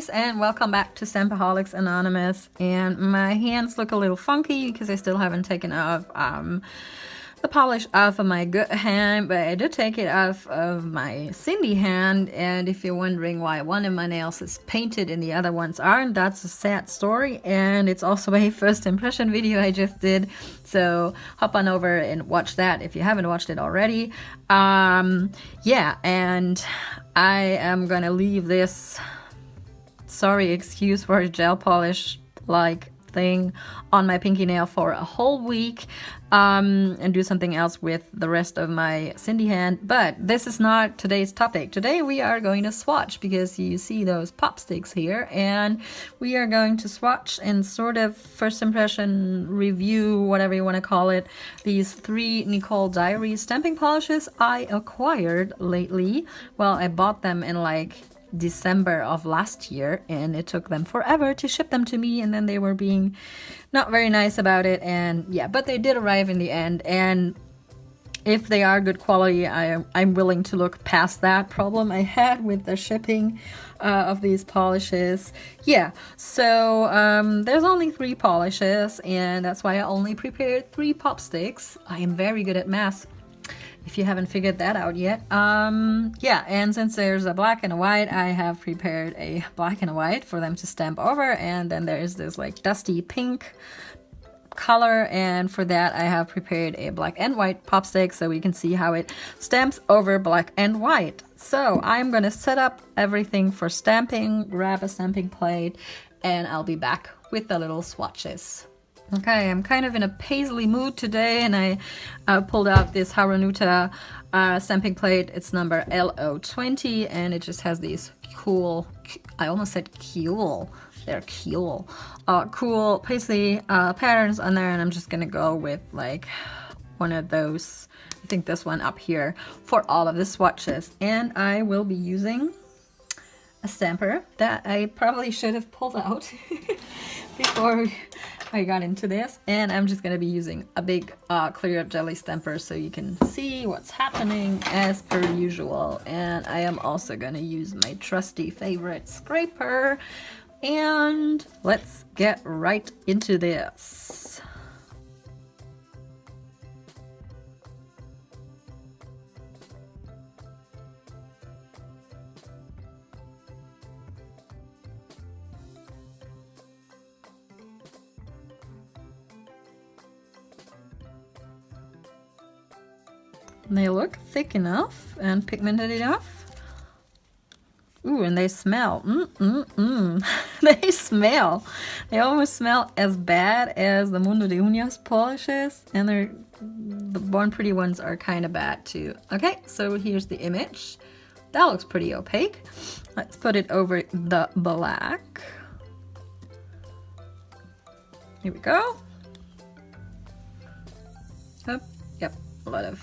guys, and welcome back to Stampaholics Anonymous. And my hands look a little funky because I still haven't taken off the polish off of my good hand, but I did take it off of my Cindy hand. And if you're wondering why one of my nails is painted and the other ones aren't, that's a sad story, and it's also a first impression video I just did, so hop on over and watch that if you haven't watched it already. Yeah, and I am gonna leave this sorry excuse for a gel polish like thing on my pinky nail for a whole week, and do something else with the rest of my Cindy hand. But this is not today's topic. Today we are going to swatch, because you see those pop sticks here, and we are going to swatch and sort of first impression review, whatever you want to call it, these 3 Nicole Diary stamping polishes I acquired lately. Well, I bought them in like December of last year, and it took them forever to ship them to me, and then they were being not very nice about it, and yeah, but they did arrive in the end. And if they are good quality, I'm willing to look past that problem I had with the shipping of these polishes. Yeah, so there's only 3 polishes, and that's why I only prepared 3 pop sticks. I am very good at math, if you haven't figured that out yet. Yeah, and since there's a black and a white, I have prepared a black and a white for them to stamp over, and then there's this like dusty pink color, and for that I have prepared a black and white pop stick so we can see how it stamps over black and white. So I'm gonna set up everything for stamping, grab a stamping plate, and I'll be back with the little swatches. Okay, I'm kind of in a paisley mood today, and I pulled out this Harunuta stamping plate. It's number LO20, and it just has these cool, I almost said cool, they're cool, cool paisley patterns on there, and I'm just gonna go with like one of those, I think this one up here, for all of the swatches. And I will be using a stamper that I probably should have pulled out before I got into this, and I'm just gonna be using a big clear up jelly stamper so you can see what's happening as per usual. And I am also gonna use my trusty favorite scraper, and let's get right into this. They look thick enough and pigmented enough. Ooh, and they smell. They smell. They almost smell as bad as the Mundo de Uñas polishes, and the Born Pretty ones are kind of bad too. Okay, so here's the image. That looks pretty opaque. Let's put it over the black. Here we go. Oh, yep, a lot of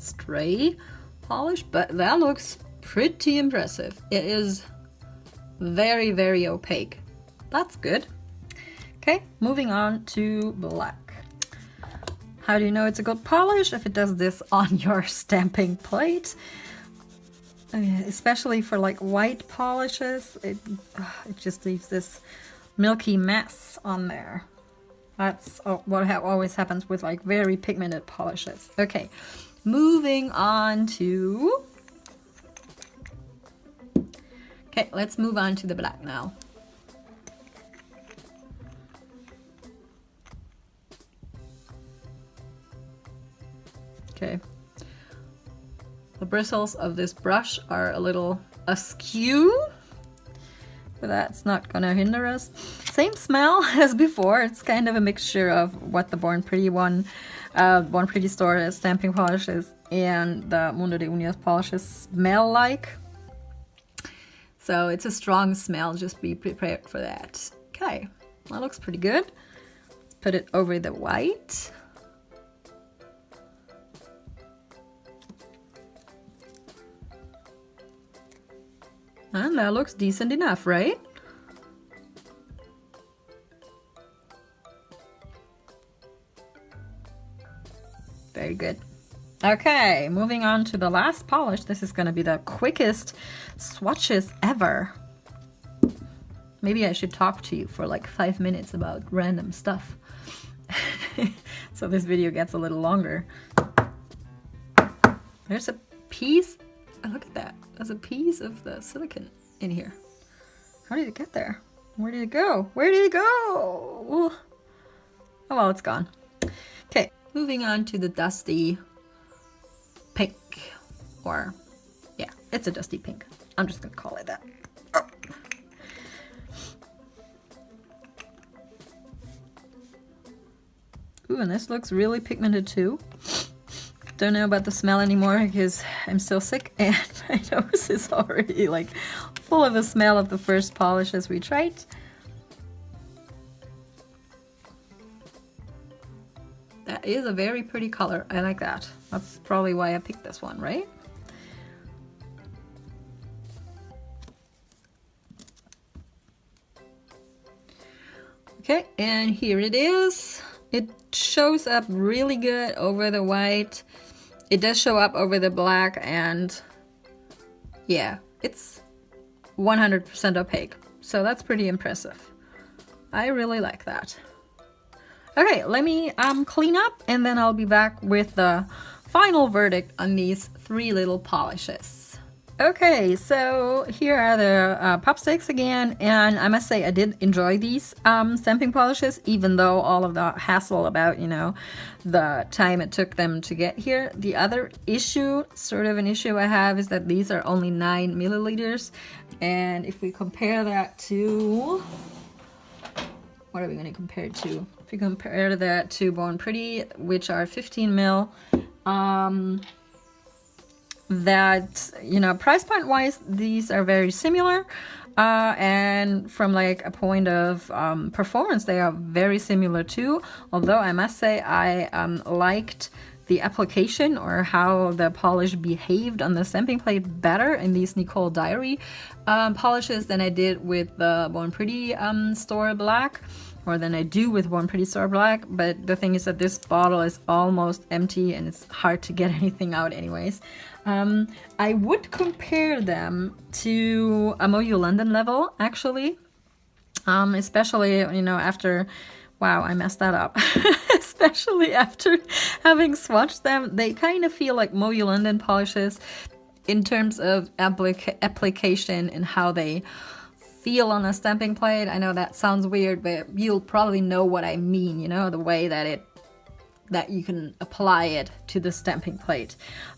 stray polish, but that looks pretty impressive. It is very, very opaque. That's good. Okay, moving on to black. How do you know it's a good polish? If it does this on your stamping plate. Especially for like white polishes, it just leaves this milky mess on there. That's what always happens with like very pigmented polishes. Okay, moving on to... Okay, let's move on to the black now. Okay. The bristles of this brush are a little askew, but that's not gonna hinder us. Same smell as before. It's kind of a mixture of what the Born Pretty one, Born Pretty store stamping polishes and the Mundo de Uñas polishes smell like. So it's a strong smell, just be prepared for that. Okay, that looks pretty good. Let's put it over the white. And that looks decent enough, right? Very good. Okay, moving on to the last polish. This is going to be the quickest swatches ever. Maybe I should talk to you for like 5 minutes about random stuff. So this video gets a little longer. There's a piece. Oh, look at that. There's a piece of the silicone in here. How did it get there? Where did it go? Where did it go? Oh, well, it's gone. Okay, moving on to the dusty pink. Or, yeah, it's a dusty pink. I'm just gonna call it that. Oh. Ooh, and this looks really pigmented too. Don't know about the smell anymore because I'm still sick and my nose is already like full of the smell of the first polishes we tried. That is a very pretty color. I like that. That's probably why I picked this one, right? Okay, and here it is. It shows up really good over the white. It does show up over the black, and yeah, it's 100% opaque. So that's pretty impressive. I really like that. Okay, let me clean up and then I'll be back with the final verdict on these 3 little polishes. Okay, so here are the pop sticks again, and I must say I did enjoy these stamping polishes, even though all of the hassle about, you know, the time it took them to get here. The other issue, sort of an issue I have, is that these are only 9 milliliters, and if we compare that to, what are we going to compare it to? If we compare that to Born Pretty, which are 15 mil, that, you know, price point wise, these are very similar, and from like a point of performance, they are very similar too, although I must say I liked the application or how the polish behaved on the stamping plate better in these Nicole Diary polishes than I did with the Born Pretty Store Black, or than I do with Born Pretty Store Black. But the thing is that this bottle is almost empty and it's hard to get anything out anyways. I would compare them to a Moyu London level, actually, especially, you know, after, wow, I messed that up. Especially after having swatched them, they kind of feel like Moyu London polishes in terms of application and how they feel on a stamping plate. I know that sounds weird, but you'll probably know what I mean, you know, the way that you can apply it to the stamping plate.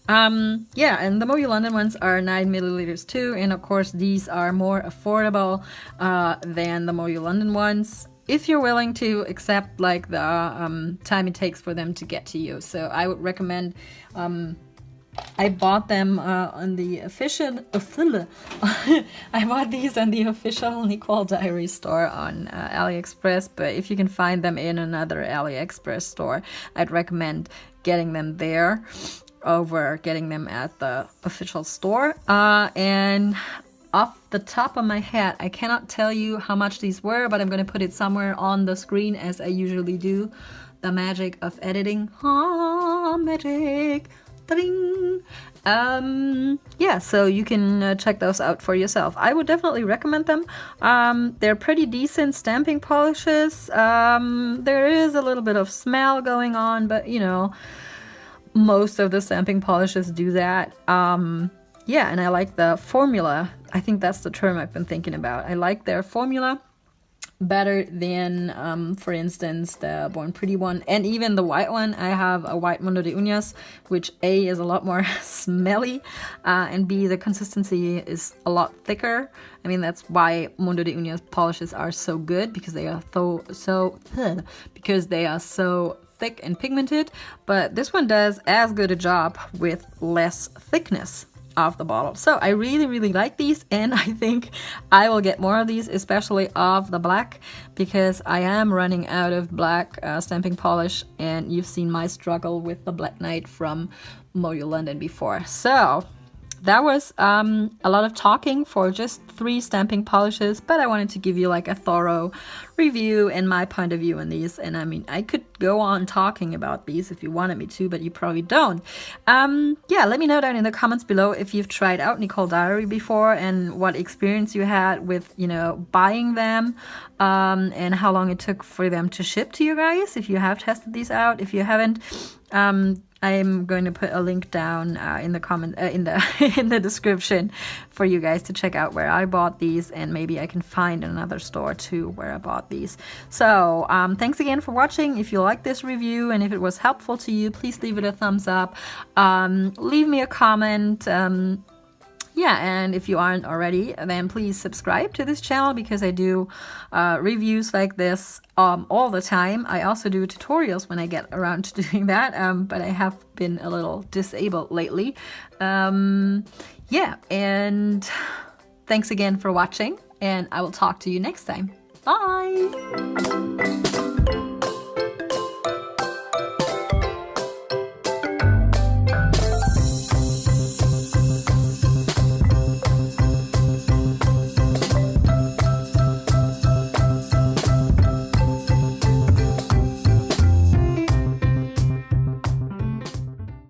Yeah, and the Moyu London ones are 9 milliliters too, and of course these are more affordable than the Moyu London ones, if you're willing to accept like the time it takes for them to get to you. So I would recommend, I bought them on the official, I bought these on the official Nicole Diary store on AliExpress, but if you can find them in another AliExpress store, I'd recommend getting them there over getting them at the official store. And off the top of my head, I cannot tell you how much these were, but I'm going to put it somewhere on the screen as I usually do. The magic of editing. Magic. Yeah, so you can check those out for yourself. I would definitely recommend them. They're pretty decent stamping polishes. There is a little bit of smell going on, but you know, most of the stamping polishes do that. Yeah, and I like the formula. I think that's the term I've been thinking about. I like their formula better than, for instance, the Born Pretty one, and even the white one. I have a white Mundo de Uñas, which A, is a lot more smelly, and B, the consistency is a lot thicker. I mean, that's why Mundo de Uñas polishes are so good, because they are so thick and pigmented, but this one does as good a job with less thickness of the bottle. So I really like these, and I think I will get more of these, especially of the black, because I am running out of black stamping polish, and you've seen my struggle with the Black Knight from Moyu London before. So that was a lot of talking for just 3 stamping polishes, but I wanted to give you like a thorough review and my point of view on these. And I mean, I could go on talking about these if you wanted me to, but you probably don't. Yeah, let me know down in the comments below if you've tried out Nicole Diary before and what experience you had with, you know, buying them, and how long it took for them to ship to you guys, if you have tested these out. If you haven't, I'm going to put a link down in the comment in the description for you guys to check out where I bought these, and maybe I can find another store too where I bought these. So thanks again for watching. If you like this review and if it was helpful to you, please leave it a thumbs up. Leave me a comment. Yeah, and if you aren't already, then please subscribe to this channel, because I do reviews like this all the time. I also do tutorials when I get around to doing that, but I have been a little disabled lately. Yeah, and thanks again for watching, and I will talk to you next time. Bye!